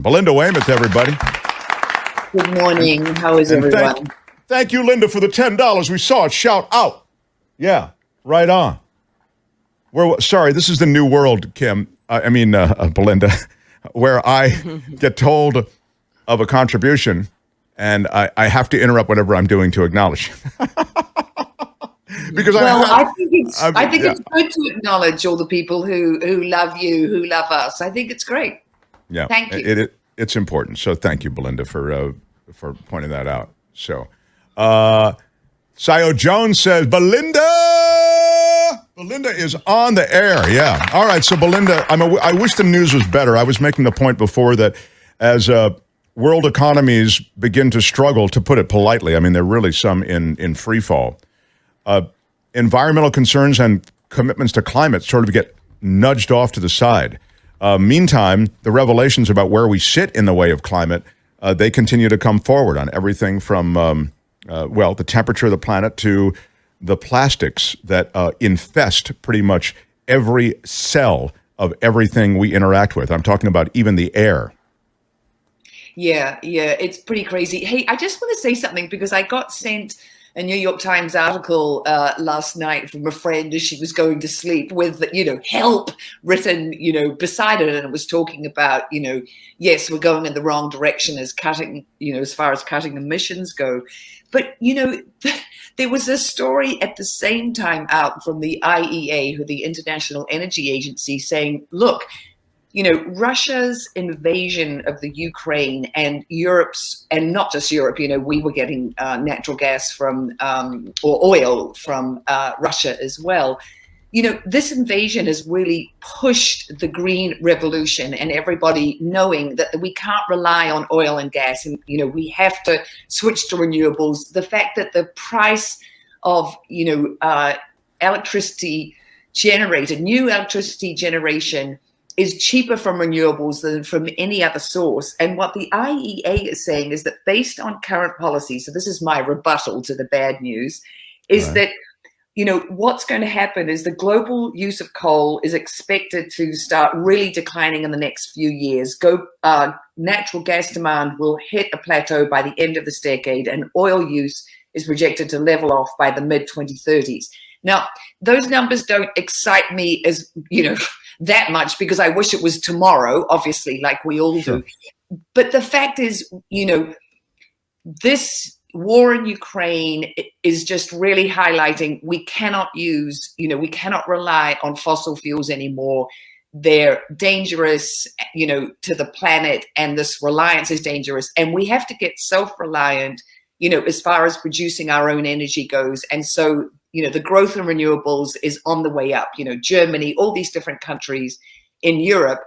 Belinda Waymouth, everybody. Good morning. How is everyone? Thank you, Linda, for the $10. We saw it. Shout out. Yeah, right on. Sorry, this is the new world, Kim. Belinda, where I get told of a contribution, and I have to interrupt whatever I'm doing to acknowledge. Because I think it's good to acknowledge all the people who love you, who love us. I think it's great. Yeah, thank you. It's important. So thank you, Belinda, for pointing that out. So, Sayo Jones says, Belinda is on the air. Yeah. All right. So Belinda, I wish the news was better. I was making the point before that as world economies begin to struggle, to put it politely, I mean, there are really some in free fall. Environmental concerns and commitments to climate sort of get nudged off to the side. Meantime, the revelations about where we sit in the way of climate, they continue to come forward on everything from, the temperature of the planet to the plastics that infest pretty much every cell of everything we interact with. I'm talking about even the air. Yeah, it's pretty crazy. Hey, I just want to say something because I got sent a New York Times article last night from a friend as she was going to sleep with, help written, beside it. And it was talking about, yes, we're going in the wrong direction as far as cutting emissions go. But, there was a story at the same time out from the IEA, who the International Energy Agency, saying, look, Russia's invasion of the Ukraine and Europe's, and not just Europe, we were getting natural gas from, or oil from Russia as well. This invasion has really pushed the green revolution and everybody knowing that we can't rely on oil and gas and, we have to switch to renewables. The fact that the price of, electricity generated, new electricity generation is cheaper from renewables than from any other source. And what the IEA is saying is that based on current policy, so this is my rebuttal to the bad news, is that, what's going to happen is the global use of coal is expected to start really declining in the next few years. Natural gas demand will hit a plateau by the end of this decade, and oil use is projected to level off by the mid-2030s. Now, those numbers don't excite me as, that much, because I wish it was tomorrow, obviously, like we all do. But the fact is, this war in Ukraine is just really highlighting we cannot rely on fossil fuels anymore. They're dangerous, to the planet, and this reliance is dangerous. And we have to get self-reliant, as far as producing our own energy goes. And so, the growth in renewables is on the way up, Germany, all these different countries in Europe,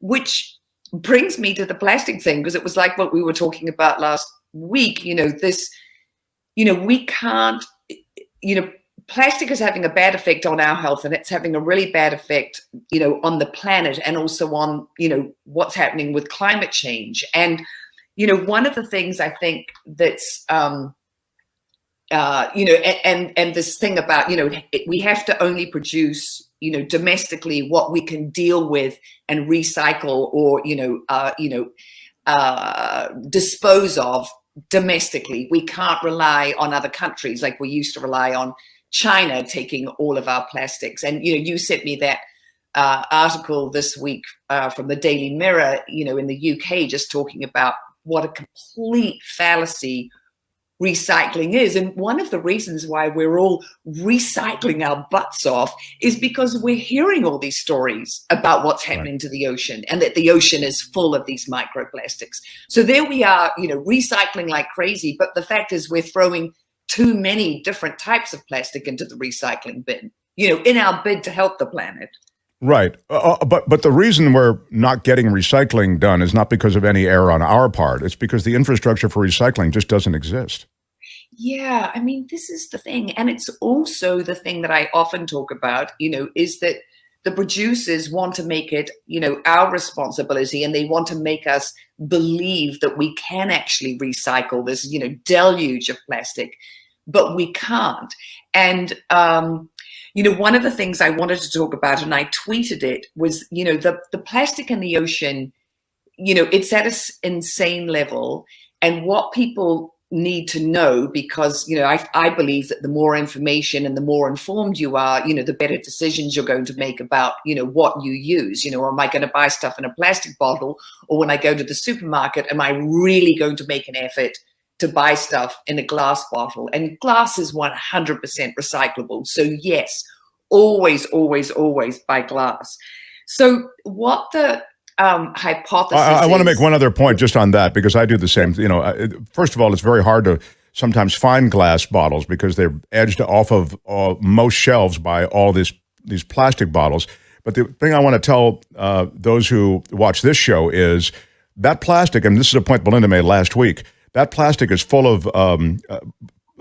which brings me to the plastic thing, because it was like what we were talking about last week, we can't, plastic is having a bad effect on our health, and it's having a really bad effect, on the planet, and also on, what's happening with climate change. And, one of the things I think that's, and this thing about, we have to only produce, domestically what we can deal with and recycle or, dispose of domestically. We can't rely on other countries like we used to rely on China taking all of our plastics. And, you sent me that article this week from the Daily Mirror, in the UK, just talking about what a complete fallacy recycling is. And one of the reasons why we're all recycling our butts off is because we're hearing all these stories about what's happening to the ocean, and that the ocean is full of these microplastics. So there we are, recycling like crazy. But the fact is we're throwing too many different types of plastic into the recycling bin, in our bid to help the planet. Right. But the reason we're not getting recycling done is not because of any error on our part. It's because the infrastructure for recycling just doesn't exist. Yeah, I mean, this is the thing. And it's also the thing that I often talk about, is that the producers want to make it, our responsibility, and they want to make us believe that we can actually recycle this, deluge of plastic, but we can't. And, one of the things I wanted to talk about, and I tweeted it, was, the plastic in the ocean it's at an insane level. And what people need to know, because, I believe that the more information and the more informed you are, the better decisions you're going to make about, what you use. Am I going to buy stuff in a plastic bottle, or when I go to the supermarket, am I really going to make an effort to buy stuff in a glass bottle? And glass is 100% recyclable. So yes, always, always, always buy glass. So what the hypothesis I want to make one other point just on that, because I do the same. First of all, it's very hard to sometimes find glass bottles because they're edged off of most shelves by all these plastic bottles. But the thing I want to tell those who watch this show is that plastic, and this is a point Belinda made last week, that plastic is full of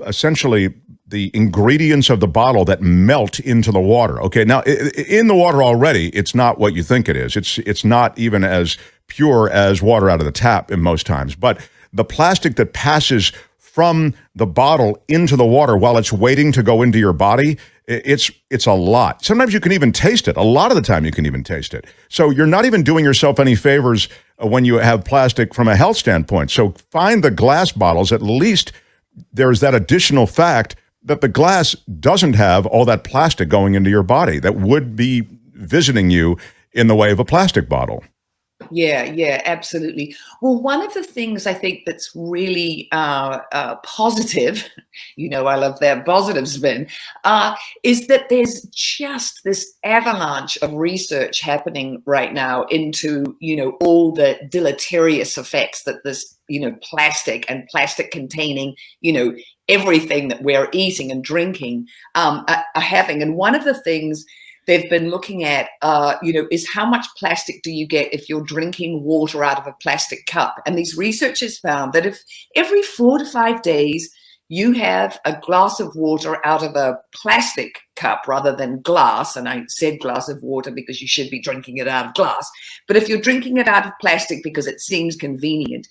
essentially the ingredients of the bottle that melt into the water. Okay, now in the water already, it's not what you think it is. It's not even as pure as water out of the tap in most times. But the plastic that passes from the bottle into the water while it's waiting to go into your body, it's a lot. Sometimes you can even taste it. A lot of the time you can even taste it. So you're not even doing yourself any favors when you have plastic from a health standpoint. So find the glass bottles. At least there's that additional fact that the glass doesn't have all that plastic going into your body that would be visiting you in the way of a plastic bottle. Yeah, absolutely. Well, one of the things I think that's really positive, I love that positive spin, is that there's just this avalanche of research happening right now into, all the deleterious effects that this, plastic and plastic containing, everything that we're eating and drinking are having. And one of the things they've been looking at, is how much plastic do you get if you're drinking water out of a plastic cup? And these researchers found that if every 4 to 5 days you have a glass of water out of a plastic cup rather than glass, and I said glass of water because you should be drinking it out of glass, but if you're drinking it out of plastic because it seems convenient,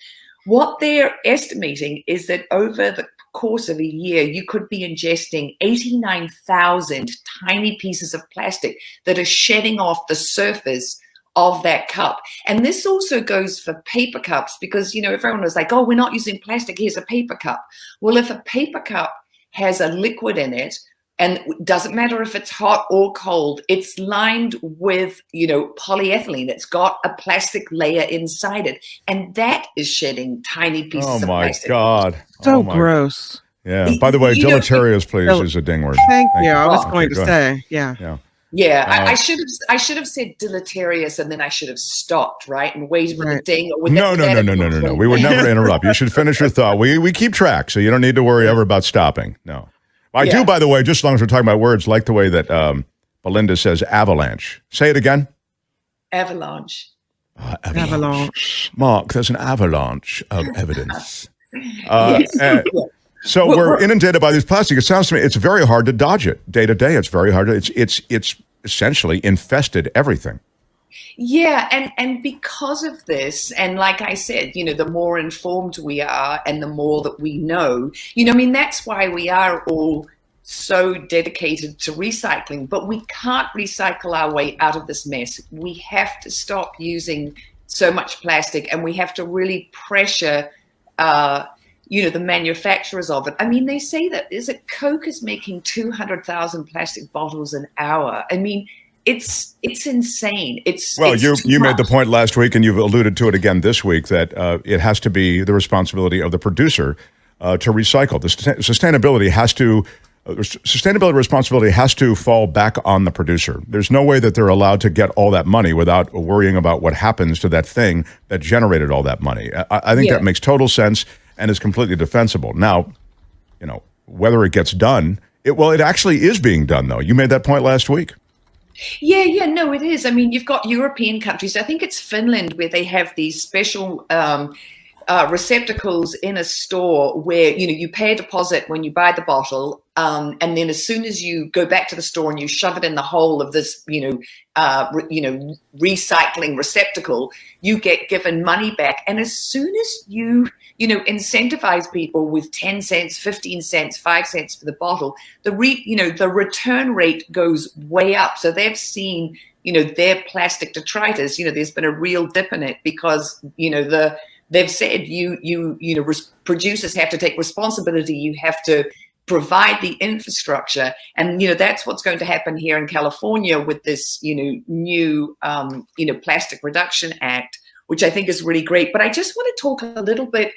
what they're estimating is that over the course of a year, you could be ingesting 89,000 tiny pieces of plastic that are shedding off the surface of that cup. And this also goes for paper cups, because, everyone was like, oh, we're not using plastic, here's a paper cup. Well, if a paper cup has a liquid in it, and it doesn't matter if it's hot or cold, it's lined with, polyethylene. It's got a plastic layer inside it. And that is shedding tiny pieces of plastic. Oh, my God. So gross. Yeah. By the way, deleterious, please, is a ding word. Thank you. I was going to say, yeah. Yeah, I should have said deleterious, and then I should have stopped, right, and waited for the ding. Or No. We would never interrupt. You should finish your thought. We keep track, so you don't need to worry ever about stopping. No. I do, by the way, just as long as we're talking about words, like the way that Belinda says avalanche. Say it again. Avalanche. Avalanche. Mark, there's an avalanche of evidence. So we're inundated by these plastic. It sounds to me it's very hard to dodge it day to day. It's very hard. It's essentially infested everything. Yeah, and because of this, and like I said, the more informed we are and the more that we know, that's why we are all so dedicated to recycling, but we can't recycle our way out of this mess. We have to stop using so much plastic, and we have to really pressure, the manufacturers of it. I mean, they say that Coke is making 200,000 plastic bottles an hour. I mean, it's insane. You made the point last week, and you've alluded to it again this week, that it has to be the responsibility of the producer to recycle. The sustainability responsibility has to fall back on the producer. There's no way that they're allowed to get all that money without worrying about what happens to that thing that generated all that money. I think that makes total sense and is completely defensible. Now, whether it gets done, it actually is being done, though. You made that point last week. Yeah, no, it is. I mean, you've got European countries. I think it's Finland, where they have these special receptacles in a store where, you pay a deposit when you buy the bottle. And then as soon as you go back to the store and you shove it in the hole of this, recycling receptacle, you get given money back. And as soon as you incentivize people with 10 cents, 15 cents, 5 cents for the bottle, the return rate goes way up. So they've seen their plastic detritus, there's been a real dip in it because, they've said producers have to take responsibility. You have to provide the infrastructure. And, that's what's going to happen here in California with this, new, Plastic Reduction Act, which I think is really great. But I just want to talk a little bit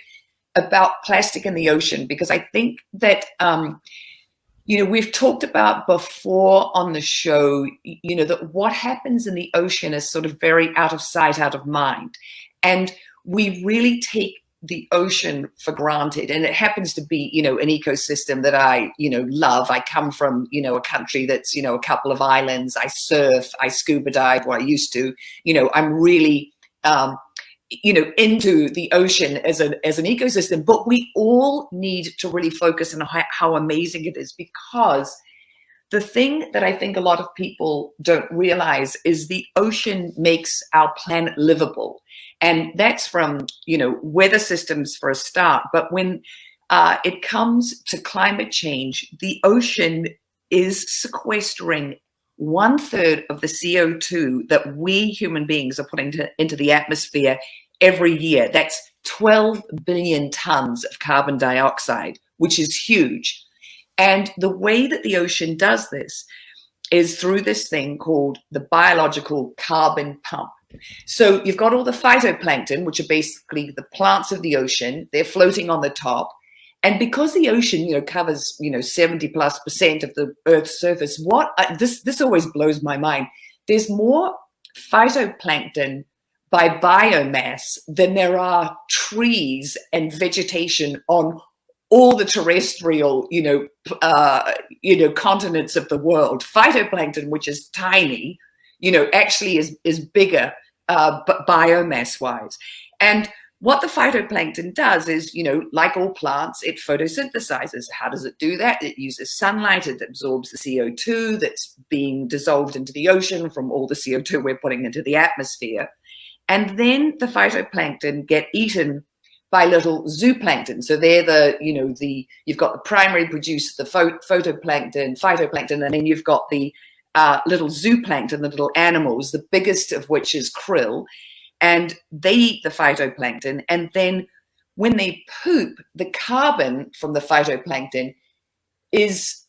about plastic in the ocean, because I think that, we've talked about before on the show, that what happens in the ocean is sort of very out of sight, out of mind. And we really take the ocean for granted. And it happens to be, an ecosystem that I, love. I come from, a country that's, a couple of islands. I surf, I scuba dive, or I used to, I'm really, into the ocean as an ecosystem. But we all need to really focus on how amazing it is, because the thing that I think a lot of people don't realize is the ocean makes our planet livable. And that's from, weather systems for a start. But when it comes to climate change, the ocean is sequestering 1/3 of the CO2 that we human beings are putting into the atmosphere every year. That's 12 billion tons of carbon dioxide, which is huge. And the way that the ocean does this is through this thing called the biological carbon pump. So you've got all the phytoplankton, which are basically the plants of the ocean. They're floating on the top. And because the ocean, covers, 70+% of the Earth's surface, this always blows my mind. There's more phytoplankton by biomass than there are trees and vegetation on all the terrestrial, continents of the world. Phytoplankton, which is tiny, actually is bigger, biomass-wise. And what the phytoplankton does is, like all plants, it photosynthesizes. How does it do that? It uses sunlight. It absorbs the CO2 that's being dissolved into the ocean from all the CO2 we're putting into the atmosphere. And then the phytoplankton get eaten by little zooplankton. So they're you've got the primary producer, the phytoplankton, and then you've got the little zooplankton, the little animals, the biggest of which is krill. And they eat the phytoplankton. And then when they poop, the carbon from the phytoplankton gets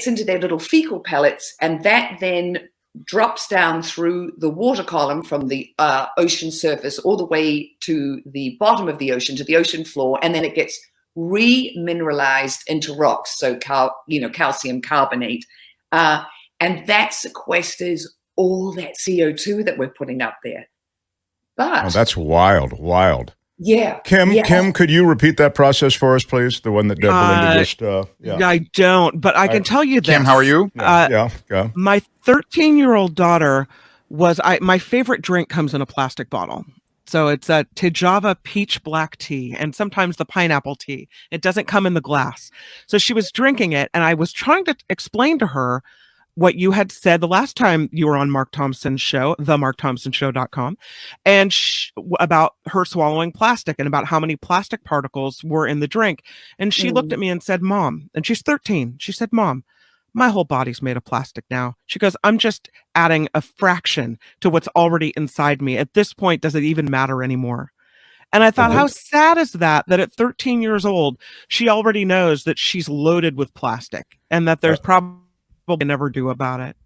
into their little fecal pellets, and that then drops down through the water column from the ocean surface all the way to the bottom of the ocean, to the ocean floor, and then it gets remineralized into rocks, so calcium carbonate, and that sequesters all that CO2 that we're putting up there. But that's wild. Yeah. Kim, could you repeat that process for us, please? The one that Belinda just, I don't, but I can tell you this. Kim, how are you? Yeah. My 13-year-old daughter my favorite drink comes in a plastic bottle. So it's a Tejava peach black tea and sometimes the pineapple tea. It doesn't come in the glass. So she was drinking it, and I was trying to explain to her what you had said the last time you were on Mark Thompson's show, themarkthompsonshow.com, and about her swallowing plastic and about how many plastic particles were in the drink. And she looked at me and said, Mom, and she's 13. She said, Mom, my whole body's made of plastic now. She goes, I'm just adding a fraction to what's already inside me. At this point, does it even matter anymore? And I thought, how sad is that at 13 years old, she already knows that she's loaded with plastic and that there's probably never do about it.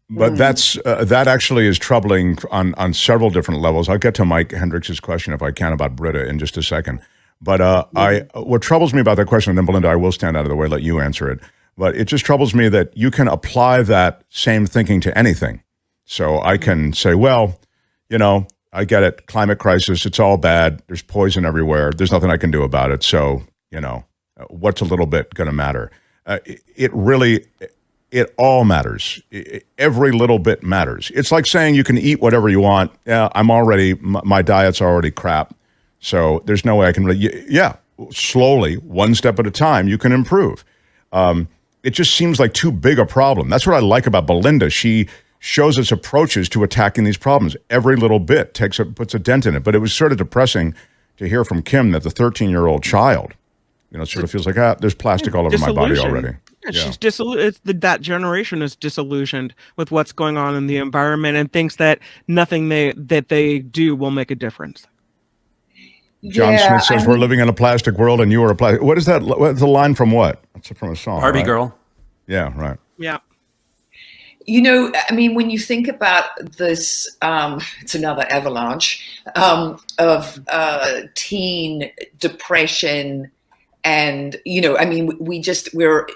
But that actually is troubling on several different levels. I'll get to Mike Hendricks' question, if I can, about Britta in just a second. But what troubles me about that question, and then Belinda, I will stand out of the way, let you answer it. But it just troubles me that you can apply that same thinking to anything. So I can say, well, I get it. Climate crisis, it's all bad. There's poison everywhere. There's nothing I can do about it. So, what's a little bit going to matter? It all matters. Every little bit matters. It's like saying you can eat whatever you want. Yeah, my diet's already crap. So there's no way I can slowly, one step at a time, you can improve. It just seems like too big a problem. That's what I like about Belinda. She shows us approaches to attacking these problems. Every little bit puts a dent in it. But it was sort of depressing to hear from Kim that the 13-year-old child, sort of feels like, there's plastic all over my body already. And Yeah. she's that generation is disillusioned with what's going on in the environment and thinks that nothing that they do will make a difference. John Smith says we're living in a plastic world and you are a plastic. What is that? What's the line from what? It's from a song. Barbie right? Girl. Yeah, right. Yeah. You know, I mean, when you think about this, it's another avalanche of teen depression. And, you know, I mean, we're,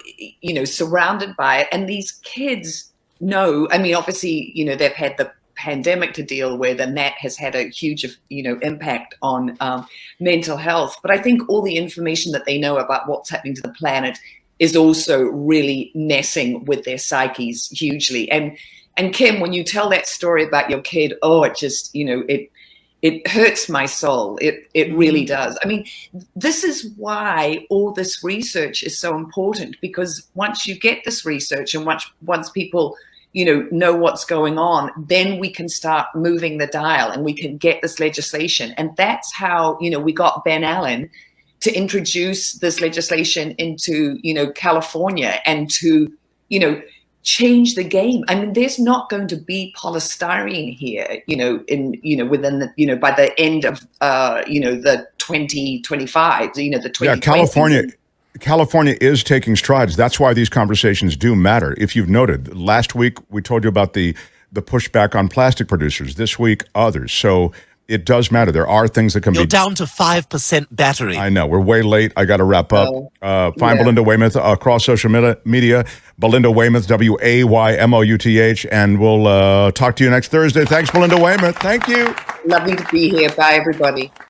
you know, surrounded by it. And these kids know, I mean, obviously, you know, they've had the pandemic to deal with, and that has had a huge, you know, impact on mental health. But I think all the information that they know about what's happening to the planet is also really messing with their psyches hugely. And Kim, when you tell that story about your kid, oh, it just, you know, it hurts my soul. It really does. I mean, this is why all this research is so important, because once you get this research and once people, you know what's going on, then we can start moving the dial and we can get this legislation. And that's how, you know, we got Ben Allen to introduce this legislation into, you know, California and to, you know, change the game. I mean, there's not going to be polystyrene here, you know, within the, you know, by the end of, you know, the 2025, you know, the 2020. Yeah, California is taking strides. That's why these conversations do matter. If you've noted, last week we told you about the pushback on plastic producers. This week, others. So it does matter. There are things that can You're be down to 5% battery. I know. We're way late. I got to wrap up. Find Belinda Waymouth across social media. Belinda Waymouth, Waymouth, and we'll talk to you next Thursday. Thanks, Belinda Weymouth. Thank you. Lovely to be here. Bye, everybody.